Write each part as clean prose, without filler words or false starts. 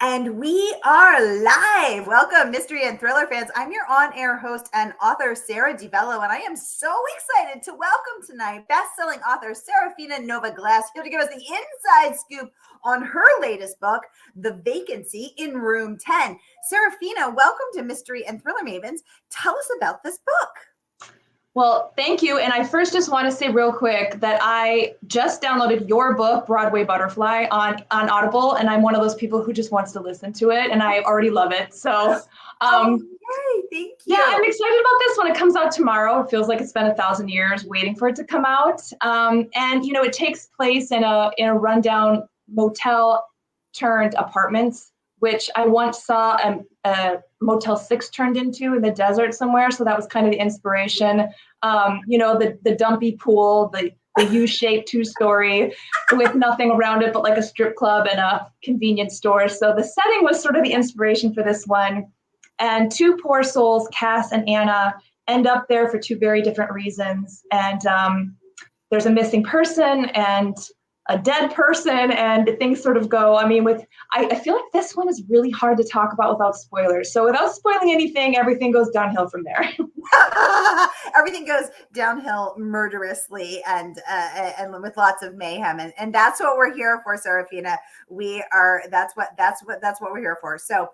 And we are live. Welcome, mystery and thriller fans. I'm your on-air host and author, Sara DiVello, and I am so excited to welcome tonight best-selling author Seraphina Nova Glass here to give us the inside scoop on her latest book, The Vacancy, in Room 10. Seraphina, welcome to Mystery and Thriller Mavens. Tell us about this book. Well, thank you. And I first just want to say real quick that I just downloaded your book, Broadway Butterfly, on Audible. And I'm one of those people who just wants to listen to it. And I already love it. So, Yay, thank you. Yeah, I'm excited about this when it comes out tomorrow. It feels like it's been 1,000 years waiting for it to come out. And, you know, it takes place in a rundown motel turned apartments, which I once saw a Motel 6 turned into in the desert somewhere. So that was kind of the inspiration. You know, the dumpy pool, the U-shaped 2-story with nothing around it but like a strip club and a convenience store. So the setting was sort of the inspiration for this one. And two poor souls, Cass and Anna, end up there for two very different reasons. And there's a missing person and a dead person, and things sort of go. I mean, I feel like this one is really hard to talk about without spoilers. So without spoiling anything, everything goes downhill from there. Everything goes downhill murderously and with lots of mayhem, and that's what we're here for, Seraphina. That's what we're here for. So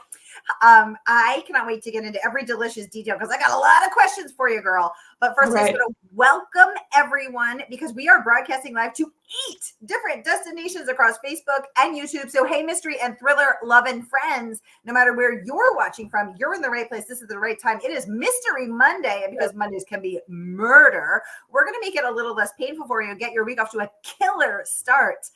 I cannot wait to get into every delicious detail because I got a lot of questions for you, girl. But first, I just want to welcome everyone because we are broadcasting live to 8 different destinations across Facebook and YouTube. So, hey, mystery and thriller loving friends, no matter where you're watching from, you're in the right place. This is the right time. It is Mystery Monday, and because Mondays can be murder, we're going to make it a little less painful for you and get your week off to a killer start.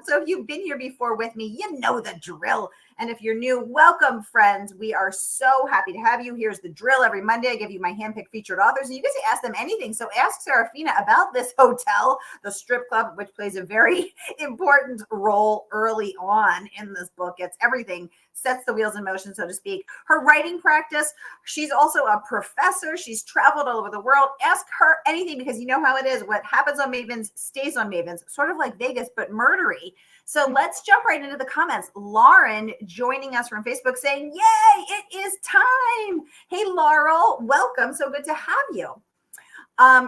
So, if you've been here before with me, you know the drill. And if you're new, welcome, friends. We are so happy to have you. Here's the drill. Every Monday, I give you my handpicked featured authors, and you get to ask them anything. So ask Seraphina about this hotel, the strip club, which plays a very important role early on in this book. It's everything, sets the wheels in motion, so to speak. Her writing practice, she's also a professor. She's traveled all over the world. Ask her anything because you know how it is. What happens on Mavens stays on Mavens, sort of like Vegas, but murdery. So let's jump right into the comments. Lauren joining us from Facebook saying, yay, it is time. Hey, Laurel, welcome. So good to have you.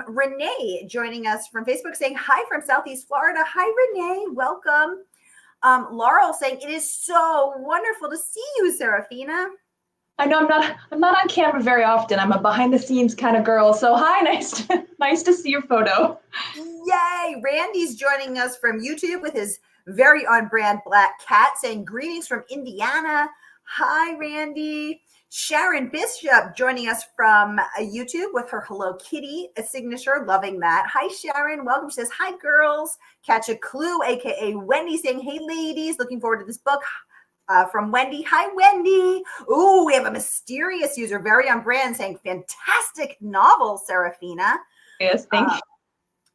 Renee joining us from Facebook saying, hi from Southeast Florida. Hi, Renee, welcome. Laurel saying, it is so wonderful to see you, Seraphina. I know I'm not on camera very often. I'm a behind the scenes kind of girl. So hi, nice to see your photo. Yay. Randy's joining us from YouTube with his very on brand black cat saying greetings from Indiana. Hi, Randy. Sharon Bishop joining us from YouTube with her Hello Kitty a signature. Loving that. Hi, Sharon. Welcome. She says, hi, girls. Catch a Clue, aka Wendy, saying, hey, ladies. Looking forward to this book. From Wendy. Hi, Wendy. Ooh, we have a mysterious user, very on brand, saying fantastic novel, Seraphina. Yes, thank you.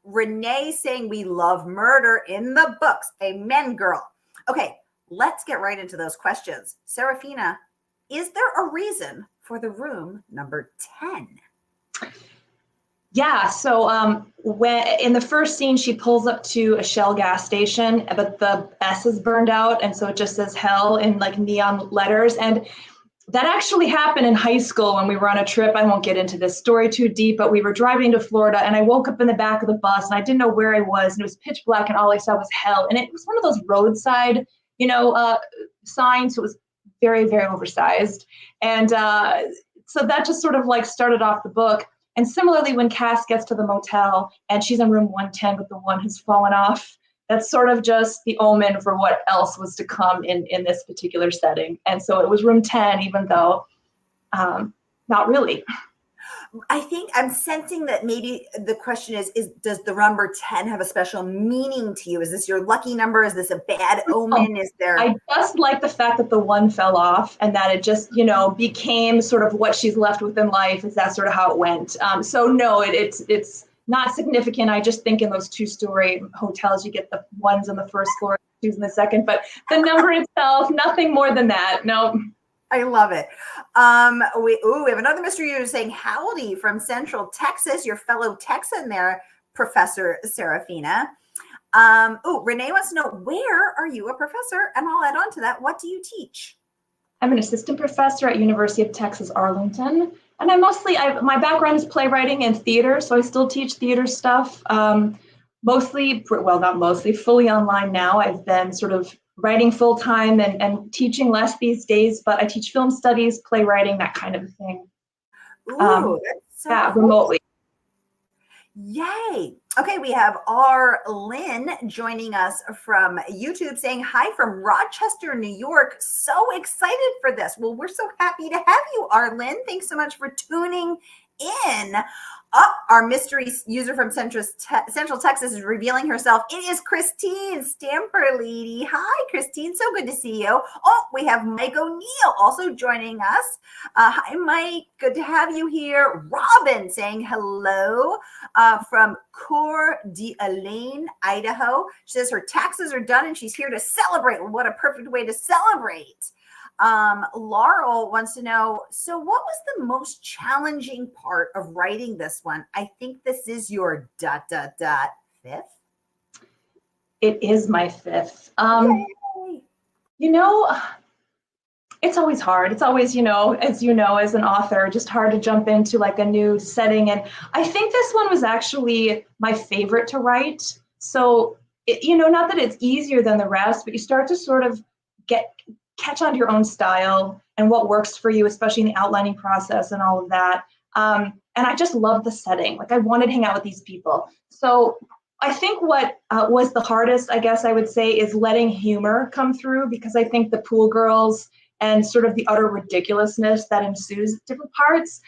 Renee saying we love murder in the books. Amen, girl. Okay, let's get right into those questions. Seraphina, is there a reason for the room number 10? Yeah, so when in the first scene, she pulls up to a Shell gas station, but the S is burned out, and so it just says hell in like neon letters. And that actually happened in high school when we were on a trip. I won't get into this story too deep, but we were driving to Florida and I woke up in the back of the bus and I didn't know where I was and it was pitch black and all I saw was hell. And it was one of those roadside, signs. So it was very, very oversized. And so that just sort of like started off the book. And similarly, when Cass gets to the motel and she's in room 110 with the one who's fallen off, that's sort of just the omen for what else was to come in this particular setting. And so it was room 10, even though not really. I think I'm sensing that maybe the question is does the number 10 have a special meaning to you? Is this your lucky number? Is this a bad omen? Is there? I just like the fact that the one fell off and that it just, became sort of what she's left with in life. Is that sort of how it went? So no, it's not significant. I just think in those 2-story hotels, you get the ones on the first floor, 2s in the second, but the number itself, nothing more than that. No. I love it. We have another mystery user saying howdy from Central Texas, your fellow Texan there, Professor Seraphina. Oh, Renee wants to know, where are you a professor? And I'll add on to that. What do you teach? I'm an assistant professor at University of Texas, Arlington. And my background is playwriting and theater, so I still teach theater stuff. Mostly, well, not mostly, fully online now. I've been sort of writing full time and teaching less these days, but I teach film studies, playwriting, that kind of a thing. Ooh, that's so Yeah, cool. remotely. Yay. Okay, we have R. Lynn joining us from YouTube saying, hi from Rochester, New York. So excited for this. Well, we're so happy to have you, R. Lynn. Thanks so much for tuning in. Our mystery user from Central Texas is revealing herself. It is Christine Stamper Lady. Hi, Christine. So good to see you. Oh, we have Mike O'Neill also joining us. Hi, Mike. Good to have you here. Robin saying hello from Coeur d'Alene, Idaho. She says her taxes are done and she's here to celebrate. What a perfect way to celebrate. Laurel wants to know, so what was the most challenging part of writing this one? I think this is your ... fifth. It is my fifth. Yay. You know, it's always hard. It's always, as as an author, just hard to jump into like a new setting. And I think this one was actually my favorite to write. So, not that it's easier than the rest, but you start to sort of catch on to your own style and what works for you, especially in the outlining process and all of that. And I just love the setting. Like I wanted to hang out with these people. So I think what was the hardest, I guess I would say, is letting humor come through, because I think the pool girls and sort of the utter ridiculousness that ensues at different parts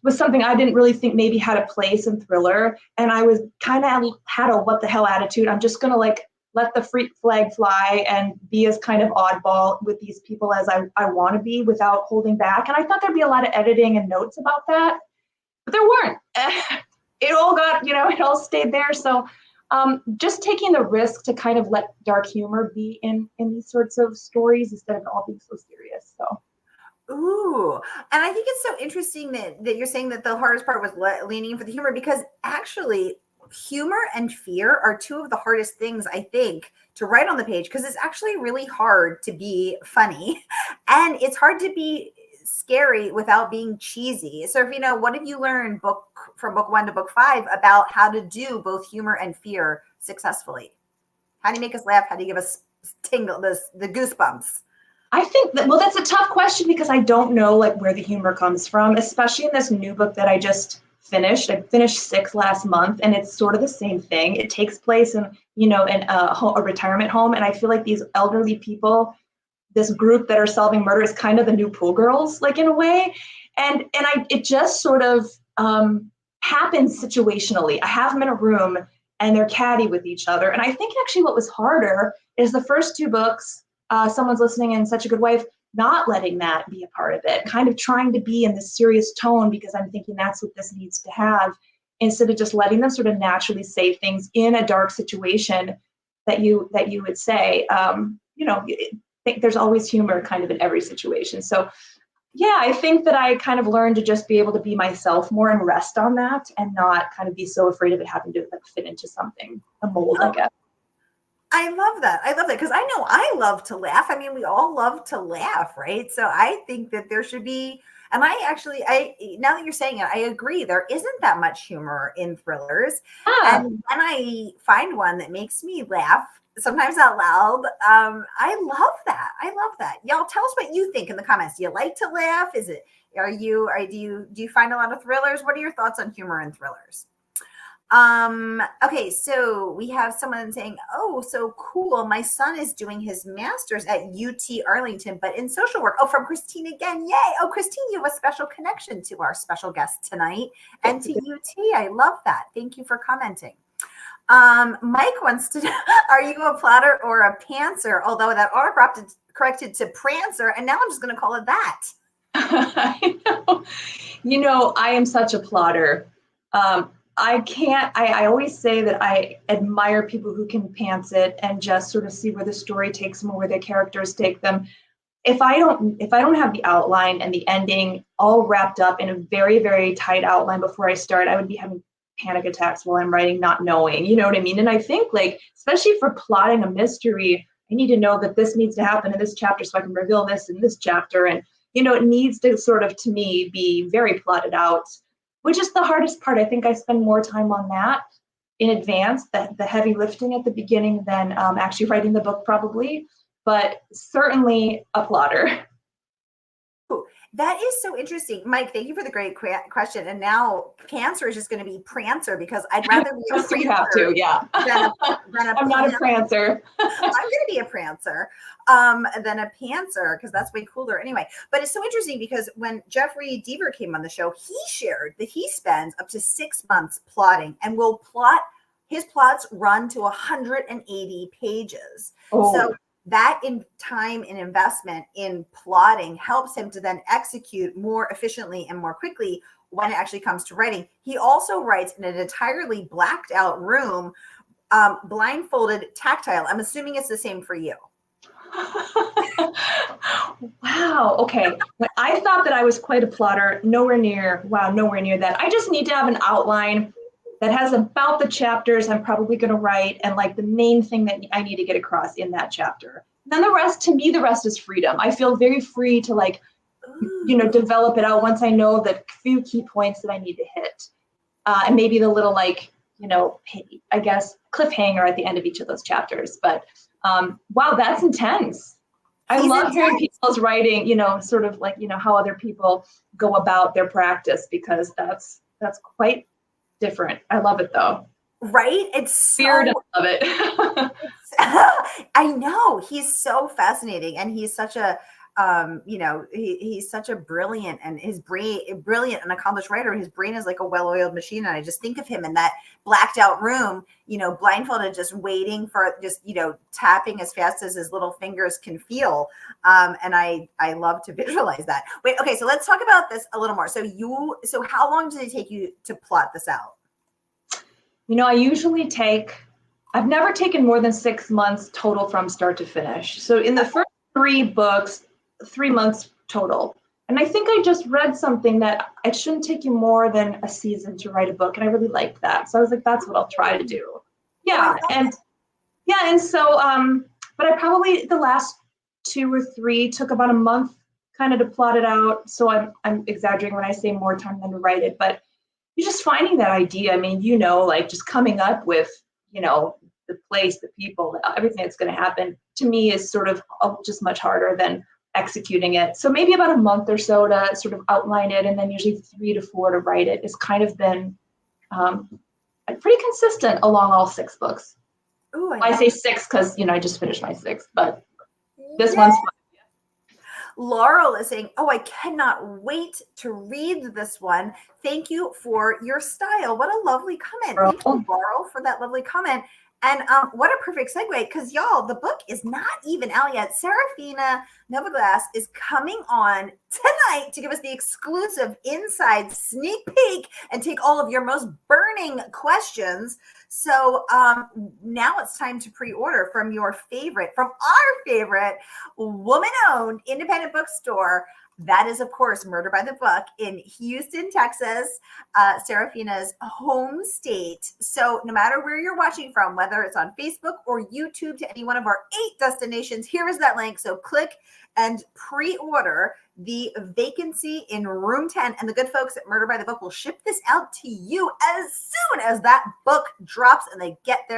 was something I didn't really think maybe had a place in thriller. And I was kind of had a what the hell attitude. I'm just going to let the freak flag fly and be as kind of oddball with these people as I want to be without holding back. And I thought there'd be a lot of editing and notes about that, but there weren't. It all got, it all stayed there. So just taking the risk to kind of let dark humor be in these sorts of stories instead of all being so serious. So. Ooh, and I think it's so interesting that you're saying that the hardest part was leaning for the humor, because actually humor and fear are two of the hardest things, I think, to write on the page, because it's actually really hard to be funny and it's hard to be scary without being cheesy. So, what have you learned from book 1 to book 5 about how to do both humor and fear successfully? How do you make us laugh? How do you give us the goosebumps? I think that's a tough question, because I don't know where the humor comes from, especially in this new book that I just finished. I finished 6 last month, and it's sort of the same thing. It takes place in a retirement home, and I feel like these elderly people, this group that are solving murder, is kind of the new pool girls, in a way, and it just sort of happens situationally. I have them in a room and they're catty with each other, and I think actually what was harder is the first 2 books. Someone's Listening and Such a Good Wife, not letting that be a part of it, kind of trying to be in this serious tone because I'm thinking that's what this needs to have, instead of just letting them sort of naturally say things in a dark situation that you would say. Think there's always humor kind of in every situation. So yeah, I think that I kind of learned to just be able to be myself more and rest on that, and not kind of be so afraid of it having to fit into something, a mold, I guess. I love that. Because I know I love to laugh. I mean, we all love to laugh, right? So I think that there should be, and now that you're saying it, I agree. There isn't that much humor in thrillers. And when I find one that makes me laugh, sometimes out loud, I love that. Y'all, tell us what you think in the comments. Do you like to laugh? Do you find a lot of thrillers? What are your thoughts on humor in thrillers? Okay, so we have someone saying, oh, so cool. My son is doing his master's at UT Arlington, but in social work. Oh, from Christine again. Yay. Oh, Christine, you have a special connection to our special guest tonight and to UT. I love that. Thank you for commenting. Mike wants to know, are you a plotter or a pantser? Although that autocorrected corrected to prancer, and now I'm just going to call it that. I know. I am such a plotter. I always say that I admire people who can pants it and just sort of see where the story takes them or where the characters take them. If I don't have the outline and the ending all wrapped up in a very, very tight outline before I start, I would be having panic attacks while I'm writing, not knowing, you know what I mean? And I think like, especially for plotting a mystery, I need to know that this needs to happen in this chapter so I can reveal this in this chapter. And, you know, it needs to sort of, to me, be very plotted out, which is the hardest part. I think I spend more time on that in advance, the heavy lifting at the beginning than actually writing the book probably, but certainly a plotter. That is so interesting. Mike, thank you for the great question. And now Cancer is just going to be Prancer, because I'd rather be a Prancer You have to, yeah. than a I'm not a Prancer. I'm going to be a Prancer than a Pantser, because that's way cooler anyway. But it's so interesting because when Jeffrey Deaver came on the show, he shared that he spends up to 6 months plotting and will plot. His plots run to 180 pages. Oh. So that in time and investment in plotting helps him to then execute more efficiently and more quickly when it actually comes to writing. He also writes in an entirely blacked out room, blindfolded, tactile. I'm assuming it's the same for you. Wow. Okay. I thought that I was quite a plotter. Nowhere near that. I just need to have an outline that has about the chapters I'm probably going to write and like the main thing that I need to get across in that chapter. Then the rest, to me, the rest is freedom. I feel very free to like, you know, develop it out once I know the few key points that I need to hit. And maybe the little like, you know, I guess cliffhanger at the end of each of those chapters. But wow, that's intense. I love hearing people's writing, you know, sort of like, you know, how other people go about their practice, because that's quite different. I love it though. Right? It's weird. I love it. I know, he's so fascinating, and he's such a you know, he's such a brilliant and accomplished writer. His brain is like a well-oiled machine, and I just think of him in that blacked out room, you know, blindfolded, just waiting for, just, you know, tapping as fast as his little fingers can feel. And I love to visualize that. Wait, okay, so let's talk about this a little more. So how long did it take you to plot this out? You know, I've never taken more than 6 months total from start to finish. So in the first 3 books, 3 months total. And I think I just read something that it shouldn't take you more than a season to write a book. And I really liked that. So I was like, that's what I'll try to do. Yeah. And so, but I probably the last 2 or 3 took about a month kind of to plot it out. So I'm exaggerating when I say more time than to write it, but you're just finding that idea. I mean, you know, like just coming up with, you know, the place, the people, everything that's going to happen to me is sort of just much harder than executing it. So maybe about a month or so to sort of outline it, and then usually 3 to 4 to write it. It's kind of been pretty consistent along all 6 books. Ooh, I say 6 because, you know, I just finished my 6th, but this one's fun. Laurel is saying, oh, I cannot wait to read this one. Thank you for your style. What a lovely comment. Thank you, Laurel, for that lovely comment. And what a perfect segue, because y'all, the book is not even out yet. Seraphina Novaglass is coming on tonight to give us the exclusive inside sneak peek and take all of your most burning questions. So now it's time to pre-order from our favorite woman-owned independent bookstore. That is, of course, Murder by the Book in Houston, Texas, Seraphina's home state. So no matter where you're watching from, whether it's on Facebook or YouTube to any one of our 8 destinations, here is that link. So click and pre-order the Vacancy in room 10. And the good folks at Murder by the Book will ship this out to you as soon as that book drops and they get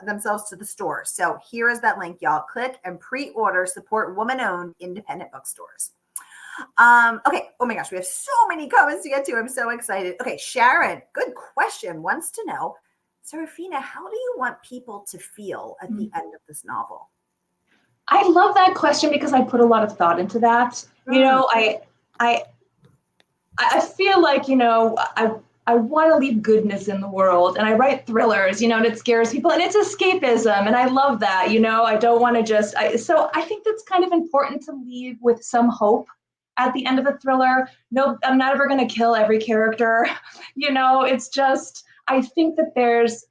themselves to the store. So here is that link, y'all. Click and pre-order. Support woman-owned independent bookstores. Okay. Oh my gosh, we have so many comments to get to. I'm so excited. Okay, Sharon, good question, wants to know, Seraphina, how do you want people to feel at the end of this novel? I love that question because I put a lot of thought into that. You know, I feel like, you know, I want to leave goodness in the world, and I write thrillers, you know, and it scares people, and it's escapism, and I love that. You know, I don't want to so I think that's kind of important to leave with some hope at the end of a thriller. No, I'm not ever going to kill every character. You know, it's just, I think that there is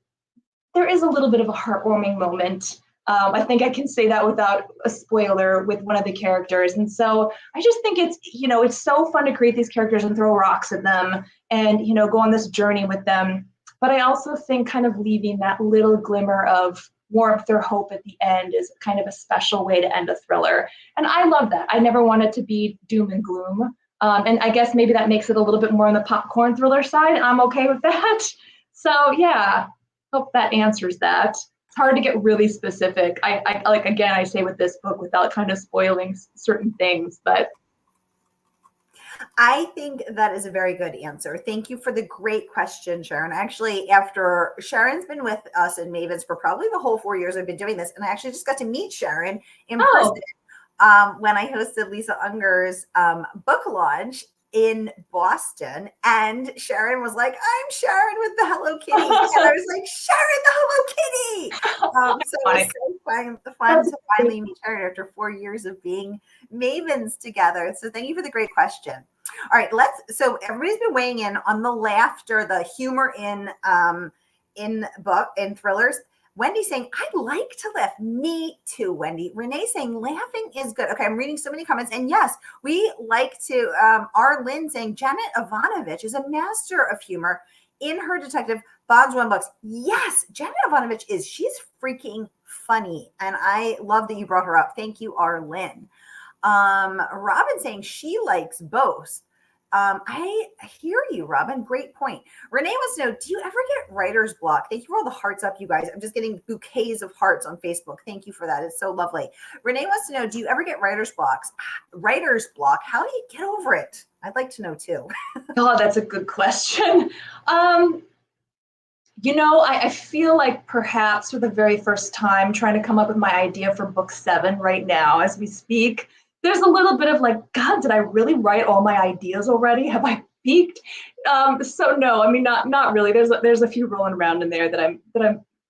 a little bit of a heartwarming moment. I think I can say that without a spoiler with one of the characters. And so I just think it's, you know, it's so fun to create these characters and throw rocks at them and, you know, go on this journey with them. but I also think kind of leaving that little glimmer of warmth or hope at the end is kind of a special way to end a thriller. And I love that. I never want it to be doom and gloom. And I guess maybe that makes it a little bit more on the popcorn thriller side. I'm okay with that. So yeah, hope that answers that. It's hard to get really specific. I like, again, I say with this book without kind of spoiling certain things, but I think that is a very good answer. Thank you for the great question, Sharon. Actually, after Sharon's been with us in Mavens for probably the whole 4 years I've been doing this, and I actually just got to meet Sharon in person when I hosted Lisa Unger's book launch in Boston. And Sharon was like, "I'm Sharon with the Hello Kitty." And I was like, "Sharon, the Hello Kitty." So it was so fun to finally meet Sharon after 4 years of being Mavens together. So thank you for the great question. All right, so everybody's been weighing in on the laughter, the humor in thrillers. Wendy saying, "I'd like to laugh." Me too, Wendy. Renee saying, "Laughing is good." Okay, I'm reading so many comments. And yes, we like to, R. Lynn saying, "Janet Ivanovich is a master of humor in her Detective Bonds One books." Yes, Janet Ivanovich she's freaking funny. And I love that you brought her up. Thank you, R. Lynn. Robin saying she likes both. I hear you, Robin. Great point. Renee wants to know, do you ever get writer's block? Thank you for all the hearts up, you guys. I'm just getting bouquets of hearts on Facebook. Thank you for that. It's so lovely. Renee wants to know, do you ever get writer's blocks? Writer's block. How do you get over it? I'd like to know too. Oh, that's a good question. I feel like perhaps for the very first time trying to come up with my idea for book 7 right now as we speak, there's a little bit of like, God, did I really write all my ideas already? Have I peaked? So no, I mean, not really. There's a few rolling around in there that I'm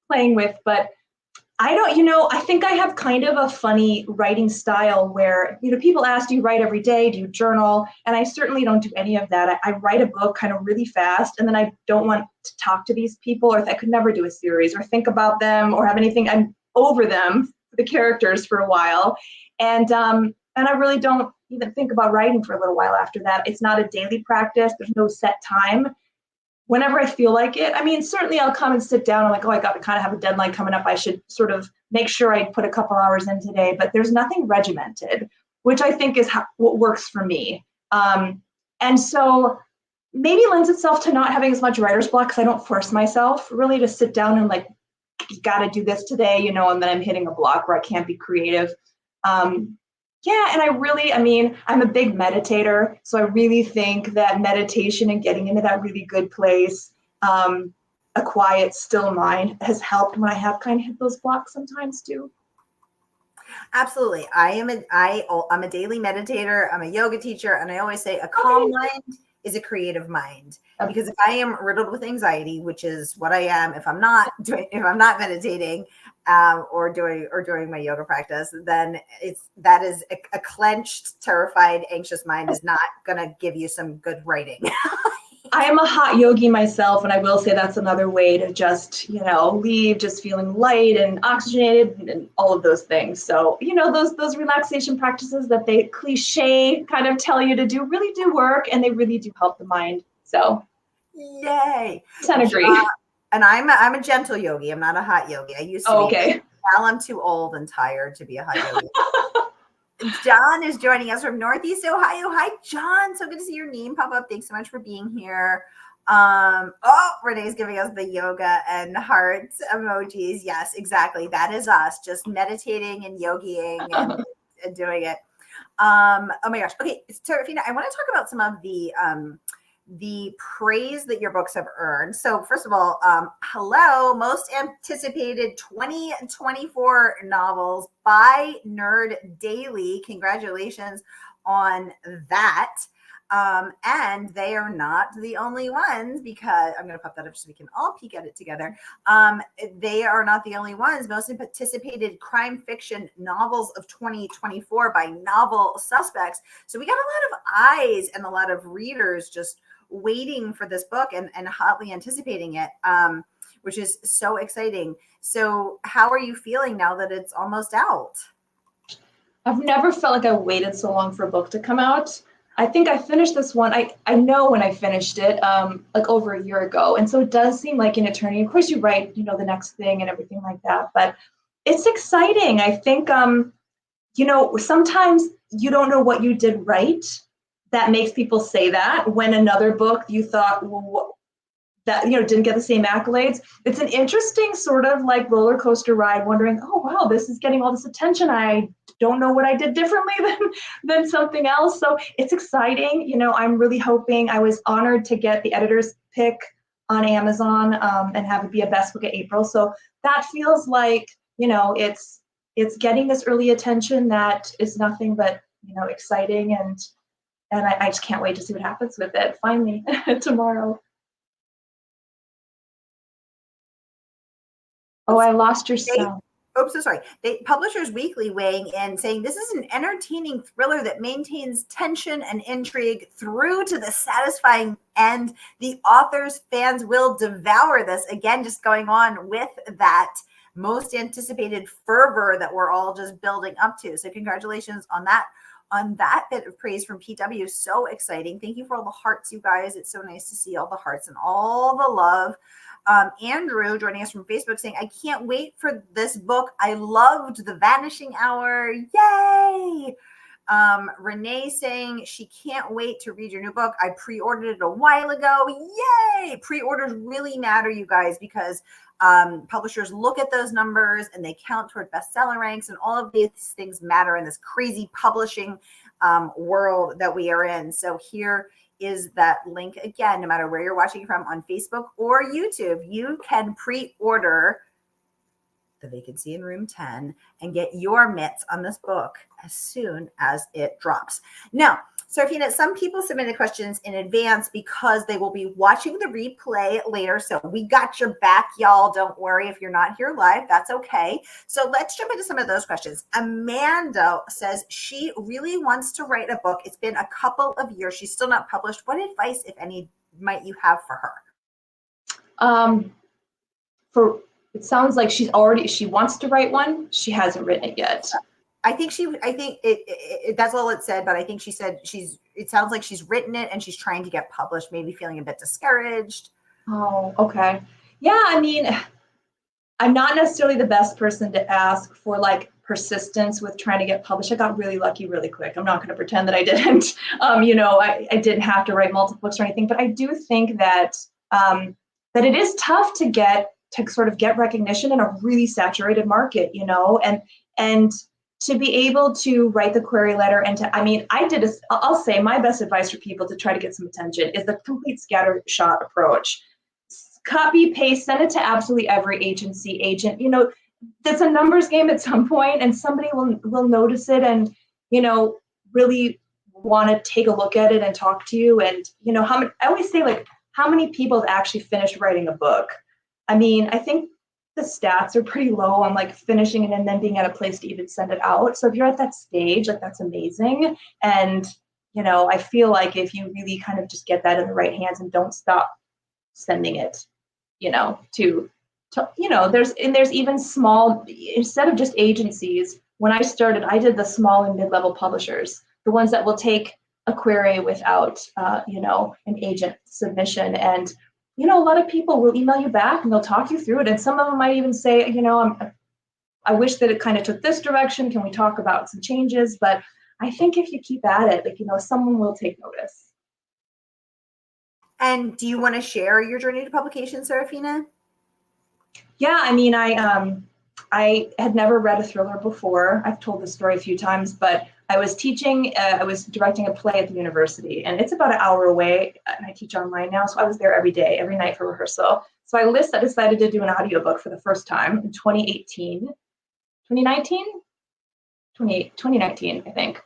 playing with, but I don't, I think I have kind of a funny writing style where, people ask, do you write every day? Do you journal? And I certainly don't do any of that. I write a book kind of really fast, and then I don't want to talk to these people, or I could never do a series or think about them or have anything. I'm over them, the characters, for a while. And I really don't even think about writing for a little while after that. It's not a daily practice. There's no set time. Whenever I feel like it, I mean, certainly I'll come and sit down. I'm like, oh, I got to kind of have a deadline coming up. I should sort of make sure I put a couple hours in today, but there's nothing regimented, which I think is what works for me. And so maybe lends itself to not having as much writer's block because I don't force myself really to sit down and like, you got to do this today, and then I'm hitting a block where I can't be creative. Yeah, and I'm a big meditator, so I really think that meditation and getting into that really good place, a quiet, still mind, has helped when I have kind of hit those blocks sometimes too. Absolutely. I'm a daily meditator. I'm a yoga teacher, and I always say a calm mind is a creative mind. Because if I am riddled with anxiety, which is what I am, if I'm not meditating or doing my yoga practice, then that is a clenched, terrified, anxious mind is not going to give you some good writing. I am a hot yogi myself, and I will say that's another way to just, leave just feeling light and oxygenated and all of those things. So, those relaxation practices that they cliche kind of tell you to do really do work, and they really do help the mind. So, yay! I agree. And I'm a gentle yogi. I'm not a hot yogi. I used to be. Okay. Now I'm too old and tired to be a hot yogi. John is joining us from Northeast Ohio. Hi, John. So good to see your name pop up. Thanks so much for being here. Renee's giving us the yoga and hearts emojis. Yes, exactly. That is us, just meditating and yogiing and doing it. Oh my gosh. Okay, Seraphina, I want to talk about some of the praise that your books have earned. So first of all, hello, most anticipated 2024 novels by Nerd Daily. Congratulations on that. And they are not the only ones, because I'm going to pop that up so we can all peek at it together. They are not the only ones. Most anticipated crime fiction novels of 2024 by Novel Suspects. So we got a lot of eyes and a lot of readers just waiting for this book and hotly anticipating it, which is so exciting. So how are you feeling now that it's almost out? I've never felt like I waited so long for a book to come out. I think I finished this one. I know when I finished it, like over a year ago. And so it does seem like an eternity. Of course, you write, the next thing and everything like that. But it's exciting. I think, sometimes you don't know what you did right. That makes people say that when another book you thought, well, that didn't get the same accolades. It's an interesting sort of like roller coaster ride, wondering, oh wow, this is getting all this attention. I don't know what I did differently than something else. So it's exciting. I'm really hoping. I was honored to get the editor's pick on Amazon, and have it be a best book of April. So that feels like it's getting this early attention that is nothing but exciting, and I just can't wait to see what happens with it finally tomorrow. Oh, I lost your sound. Oh, so sorry. Publishers Weekly weighing in saying this is an entertaining thriller that maintains tension and intrigue through to the satisfying end. The author's fans will devour this. Again, just going on with that most anticipated fervor that we're all just building up to. So congratulations on that bit of praise from PW. So exciting. Thank you for all the hearts, you guys. It's so nice to see all the hearts and all the love. Andrew joining us from Facebook saying, I can't wait for this book. I loved The Vanishing Hour. Yay! Renee saying she can't wait to read your new book. I pre-ordered it a while ago. Yay! Pre-orders really matter, you guys, because publishers look at those numbers and they count toward bestseller ranks, and all of these things matter in this crazy publishing world that we are in. So here is that link again. No matter where you're watching from, on Facebook or YouTube, you can pre-order The Vacancy in Room 10 and get your mitts on this book as soon as it drops. Now, Seraphina, some people submitted questions in advance because they will be watching the replay later. So we got your back, y'all. Don't worry if you're not here live. That's okay. So let's jump into some of those questions. Amanda says she really wants to write a book. It's been a couple of years. She's still not published. What advice, if any, might you have for her? It sounds like she wants to write one. She hasn't written it yet. I think that's all it said, but I think she said it sounds like she's written it and she's trying to get published, maybe feeling a bit discouraged. Oh, okay. Yeah, I mean, I'm not necessarily the best person to ask for like persistence with trying to get published. I got really lucky really quick. I'm not going to pretend that I didn't. I didn't have to write multiple books or anything, but I do think that that it is tough to sort of get recognition in a really saturated market, and to be able to write the query letter and I'll say my best advice for people to try to get some attention is the complete scattershot approach. Copy, paste, send it to absolutely every agency, agent. That's a numbers game at some point, and somebody will notice it and, really want to take a look at it and talk to you. And, I always say, like, how many people have actually finished writing a book? I mean, I think the stats are pretty low on like finishing it and then being at a place to even send it out. So if you're at that stage, like that's amazing. And, I feel like if you really kind of just get that in the right hands and don't stop sending it, there's even small, instead of just agencies, when I started, I did the small and mid-level publishers, the ones that will take a query without, an agent submission. And a lot of people will email you back and they'll talk you through it. And some of them might even say, I wish that it kind of took this direction. Can we talk about some changes? But I think if you keep at it, someone will take notice. And do you want to share your journey to publication, Seraphina? Yeah, I mean, I had never read a thriller before. I've told this story a few times, but I was teaching, I was directing a play at the university, and it's about an hour away, and I teach online now, so I was there every day, every night for rehearsal. So I decided to do an audiobook for the first time in 2019, I think.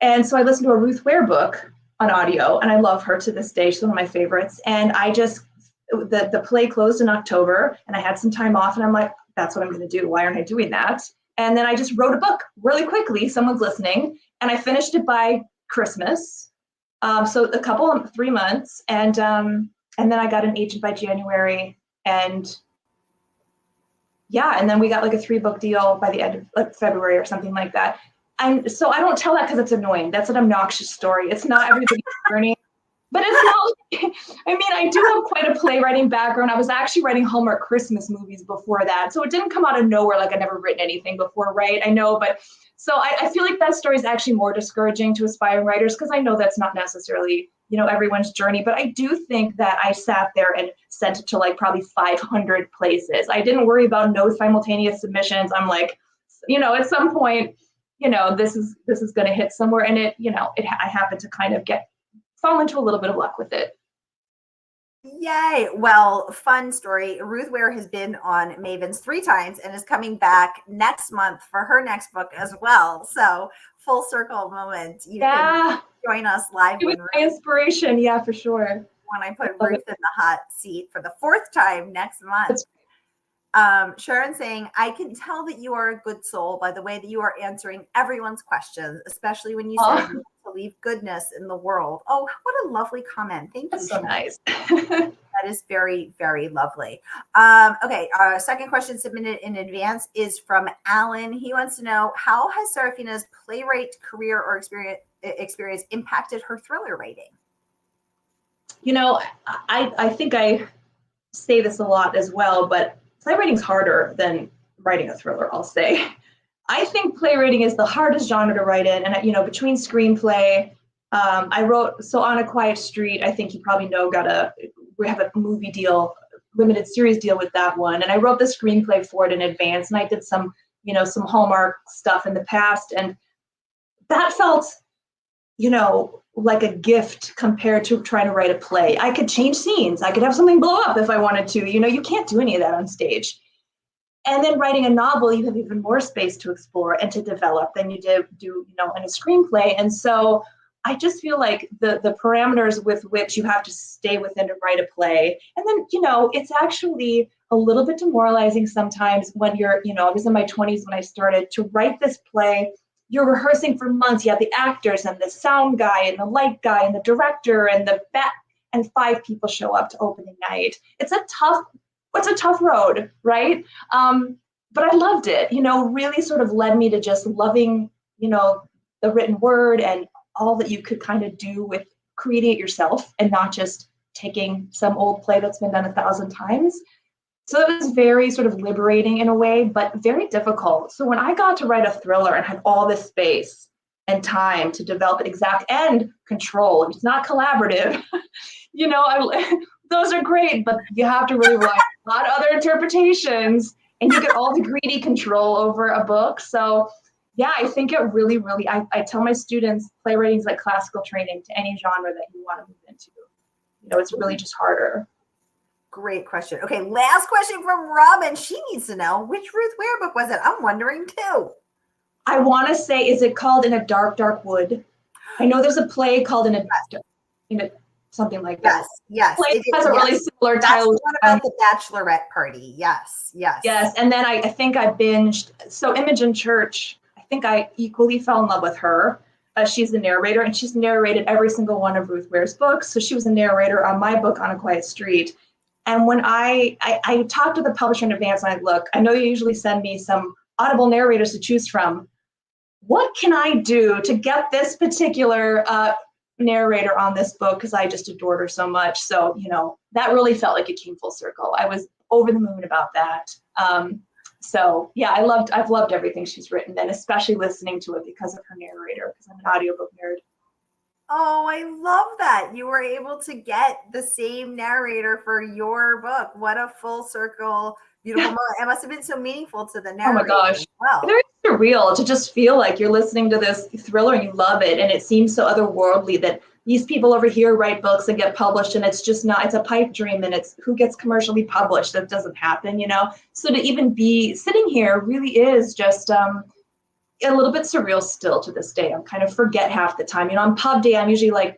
And so I listened to a Ruth Ware book on audio, and I love her to this day. She's one of my favorites. And the play closed in October, and I had some time off, and I'm like, that's what I'm going to do. Why aren't I doing that? And then I just wrote a book really quickly. Someone's listening, and I finished it by Christmas. So 3 months, and then I got an agent by January, and yeah, and then we got like a 3-book deal by the end of like February or something like that. so I don't tell that because it's annoying. That's an obnoxious story. It's not everybody's journey. But it's not, I mean, I do have quite a playwriting background. I was actually writing Hallmark Christmas movies before that. So it didn't come out of nowhere, like I'd never written anything before, right? I know, but so I feel like that story is actually more discouraging to aspiring writers because I know that's not necessarily, everyone's journey. But I do think that I sat there and sent it to like probably 500 places. I didn't worry about no simultaneous submissions. I'm like, at some point, this is going to hit somewhere. And I happened to kind of fall into a little bit of luck with it. Yay. Well, fun story. Ruth Ware has been on Mavens 3 times and is coming back next month for her next book as well. So full circle moment. You can join us live. It was my inspiration. Yeah, for sure. When I put Ruth in the hot seat for the 4th time next month. Sharon saying, I can tell that you are a good soul by the way that you are answering everyone's questions, especially when you said you want to leave goodness in the world. Oh, what a lovely comment. Thank you. That's so nice. That is very, very lovely. Okay, our second question submitted in advance is from Alan. He wants to know, how has Seraphina's playwright career or experience impacted her thriller writing? I think I say this a lot as well, but playwriting's harder than writing a thriller, I'll say. I think playwriting is the hardest genre to write in. And, between screenplay, I wrote, so On a Quiet Street, I think you probably know, we have a movie deal, limited series deal with that one. And I wrote the screenplay for it in advance. And I did some Hallmark stuff in the past. And that felt, like a gift compared to trying to write a play. I could change scenes. I could have something blow up if I wanted to. You can't do any of that on stage. And then writing a novel, you have even more space to explore and to develop than you do in a screenplay. And so I just feel like the parameters with which you have to stay within to write a play. And then, it's actually a little bit demoralizing sometimes when you're, I was in my 20s when I started to write this play. You're rehearsing for months. You have the actors and the sound guy and the light guy and the director and and 5 people show up to opening night. It's a tough road, right? But I loved it, really sort of led me to just loving, the written word and all that you could kind of do with creating it yourself and not just taking some old play that's been done 1,000 times. So it was very sort of liberating in a way, but very difficult. So when I got to write a thriller and had all this space and time to develop it and control, it's not collaborative, those are great, but you have to really rely on a lot of other interpretations and you get all the greedy control over a book. So yeah, I think it really, really, I tell my students, playwriting is like classical training to any genre that you want to move into. It's really just harder. Great question. Okay, last question from Robin. She needs to know, which Ruth Ware book was it? I'm wondering too. I want to say, is it called In a Dark, Dark Wood? I know there's a play called In a something like that. Yes. It has a really similar title. That's the one about the bachelorette party. Yes. And then I think I binged. So Imogen Church, I think I equally fell in love with her. She's the narrator, and she's narrated every single one of Ruth Ware's books. So she was a narrator on my book, On a Quiet Street. And when I talked to the publisher in advance, and look, I know you usually send me some Audible narrators to choose from. What can I do to get this particular narrator on this book? Because I just adored her so much. So, that really felt like it came full circle. I was over the moon about that. So yeah, I've loved everything she's written, and especially listening to it because of her narrator, because I'm an audiobook nerd. Oh, I love that. You were able to get the same narrator for your book. What a full circle, beautiful moment. It must have been so meaningful to the narrator. Oh my gosh. Wow. Very surreal to just feel like you're listening to this thriller and you love it. And it seems so otherworldly that these people over here write books and get published, and it's just not, it's a pipe dream, and it's who gets commercially published. That doesn't happen, So to even be sitting here really is just a little bit surreal still to this day. I'm kind of forget half the time. On pub day, I'm usually like,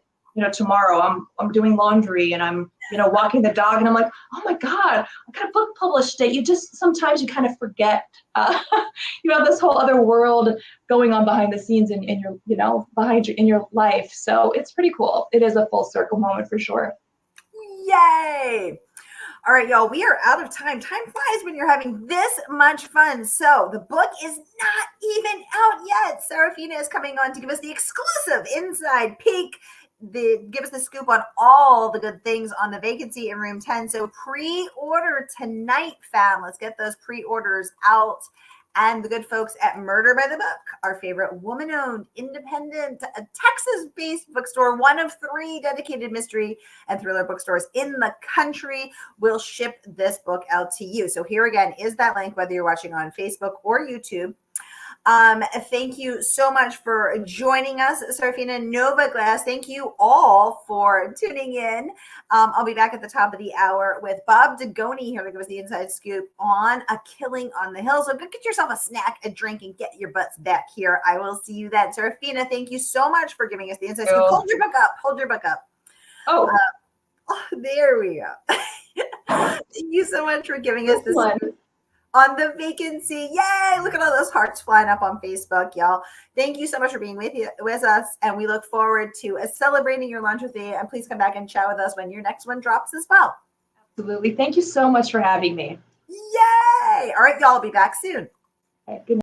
tomorrow I'm doing laundry and I'm, walking the dog, and I'm like, oh my God, I got a book published today. Sometimes you kind of forget, you have this whole other world going on behind the scenes in your, in your life. So it's pretty cool. It is a full circle moment for sure. Yay. All right, y'all, we are out of time. Time flies when you're having this much fun. So the book is not even out yet. Seraphina is coming on to give us the exclusive inside peek, give us the scoop on all the good things on the vacancy in room 10. So pre-order tonight, fam. Let's get those pre-orders out. And the good folks at Murder by the Book, our favorite woman-owned, independent, Texas-based bookstore, one of 3 dedicated mystery and thriller bookstores in the country, will ship this book out to you. So here again is that link, whether you're watching on Facebook or YouTube. Thank you so much for joining us, Seraphina, Nova Glass. Thank you all for tuning in. I'll be back at the top of the hour with Bob Degoni here to give us the inside scoop on A Killing on the Hill. So go get yourself a snack, a drink, and get your butts back here. I will see you then. Seraphina, thank you so much for giving us the inside scoop. Hold your book up. Hold your book up. Oh, there we go. Thank you so much for giving us this one. On the vacancy. Yay! Look at all those hearts flying up on Facebook, y'all. Thank you so much for being with us, and we look forward to celebrating your launch with you. And please come back and chat with us when your next one drops as well. Absolutely. Thank you so much for having me. Yay! All right, y'all. I'll be back soon. All right, good night.